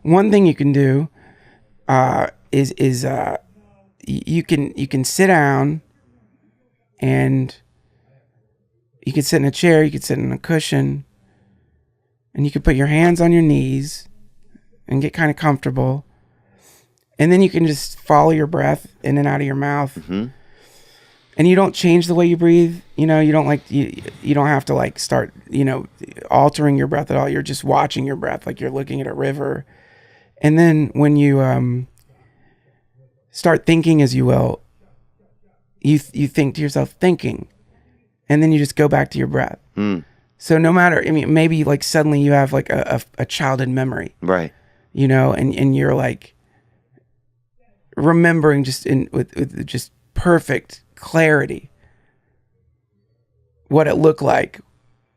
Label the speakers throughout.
Speaker 1: One thing you can do is you can sit down, and you can sit in a chair, you can sit in a cushion, and you can put your hands on your knees and get kind of comfortable. And then you can just follow your breath in and out of your mouth.
Speaker 2: Mm-hmm.
Speaker 1: And you don't change the way you breathe. You know, you don't like, you don't have to like start, you know, altering your breath at all. You're just watching your breath like you're looking at a river. And then when you start thinking, as you will, you think to yourself, thinking. And then you just go back to your breath.
Speaker 2: Mm.
Speaker 1: So no matter, I mean, maybe like suddenly you have like a childhood memory.
Speaker 2: Right.
Speaker 1: You know, and you're like remembering just with just perfect clarity what it looked like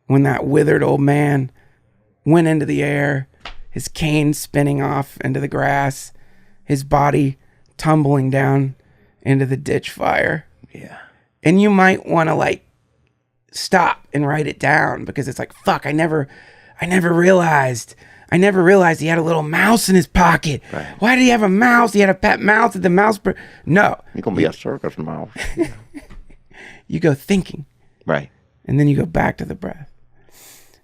Speaker 1: when that withered old man went into the air, his cane spinning off into the grass, his body tumbling down into the ditch fire.
Speaker 2: Yeah.
Speaker 1: And you might want to like stop and write it down, because it's like, fuck, I never realized he had a little mouse in his pocket.
Speaker 2: Right.
Speaker 1: Why did he have a mouse? He had a pet mouse at the mouse. No.
Speaker 2: You're going to be a circus mouse.
Speaker 1: You go thinking.
Speaker 2: Right.
Speaker 1: And then you go back to the breath.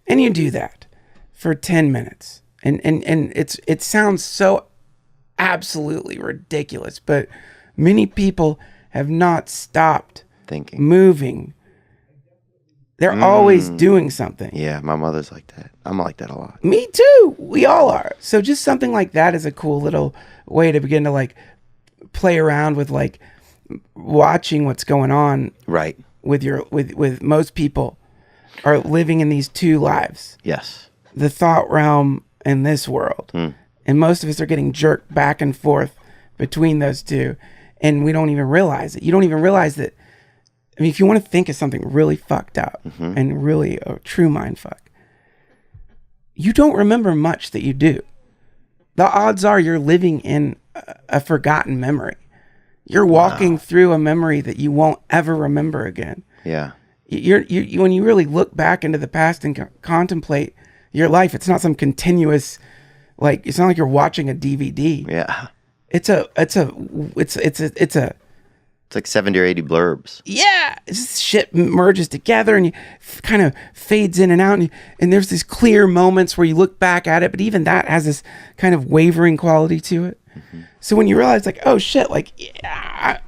Speaker 1: And you do that for 10 minutes. And it sounds so absolutely ridiculous, but many people have not stopped
Speaker 2: Thinking.
Speaker 1: moving. They're always doing something.
Speaker 2: Yeah, my mother's like that. I'm like that a lot.
Speaker 1: Me too. We all are. So just something like that is a cool little way to begin to like play around with like watching what's going on.
Speaker 2: Right.
Speaker 1: With most people are living in these two lives.
Speaker 2: Yes.
Speaker 1: The thought realm and this world. And most of us are getting jerked back and forth between those two. And we don't even realize it. You don't even realize that. I mean, if you want to think of something really fucked up and really a true mind fuck, you don't remember much that you do. The odds are you're living in a forgotten memory. You're walking through a memory that you won't ever remember again.
Speaker 2: Yeah.
Speaker 1: You when you really look back into the past and contemplate your life, it's not some continuous, like, it's not like you're watching a DVD.
Speaker 2: Yeah.
Speaker 1: It's
Speaker 2: like 70 or 80 blurbs.
Speaker 1: Yeah, this shit merges together and you kind of fades in and out, and there's these clear moments where you look back at it, but even that has this kind of wavering quality to it. So when you realize, like, oh shit, like,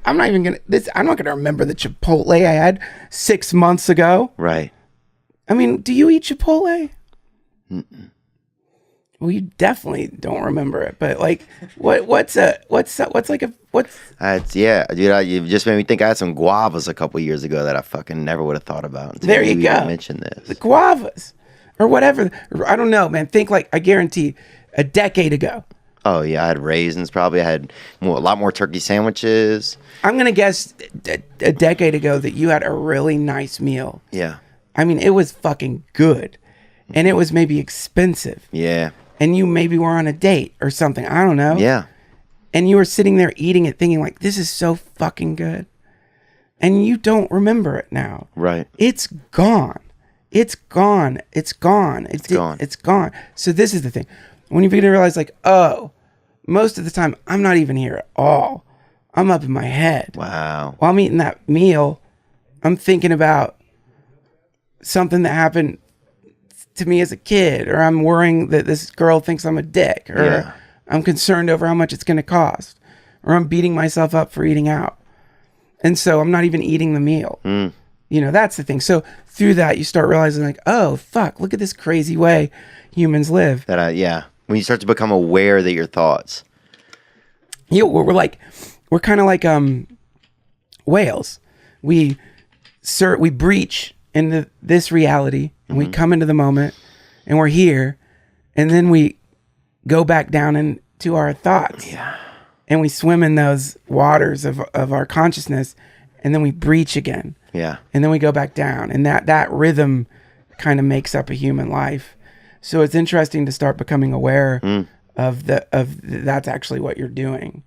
Speaker 1: I'm not gonna remember the Chipotle I had 6 months ago.
Speaker 2: Right.
Speaker 1: I mean, do you eat Chipotle? Mm-mm. Well, you definitely don't remember it, but like, what's yeah,
Speaker 2: dude, you just made me think. I had some guavas a couple years ago that I fucking never would have thought about until
Speaker 1: there you go.
Speaker 2: Even mentioned this.
Speaker 1: The guavas, or whatever. I don't know, man. Think like, I guarantee, a decade ago.
Speaker 2: Oh yeah, I had raisins. Probably I had a lot more turkey sandwiches.
Speaker 1: I'm gonna guess a decade ago that you had a really nice meal.
Speaker 2: Yeah.
Speaker 1: I mean, it was fucking good, and it was maybe expensive.
Speaker 2: Yeah.
Speaker 1: And you maybe were on a date or something. I don't know.
Speaker 2: Yeah.
Speaker 1: And you were sitting there eating it thinking like, this is so fucking good. And you don't remember it now.
Speaker 2: Right.
Speaker 1: It's gone. It's gone. It's gone. It's gone. It's gone. So this is the thing. When you begin to realize, like, oh, most of the time I'm not even here at all. I'm up in my head.
Speaker 2: Wow.
Speaker 1: While I'm eating that meal, I'm thinking about something that happened to me as a kid, or I'm worrying that this girl thinks I'm a dick, or I'm concerned over how much it's going to cost, or I'm beating myself up for eating out. And so I'm not even eating the meal. You know, that's the thing. So through that, you start realizing, like, oh, fuck, look at this crazy way humans live.
Speaker 2: When you start to become aware that your thoughts.
Speaker 1: You know, we're kind of like whales. We breach into this reality, and we come into the moment, and we're here, and then we go back down into our thoughts.
Speaker 2: Yeah.
Speaker 1: And we swim in those waters of our consciousness, and then we breach again.
Speaker 2: Yeah.
Speaker 1: And then we go back down, and that rhythm kind of makes up a human life. So it's interesting to start becoming aware of that's actually what you're doing.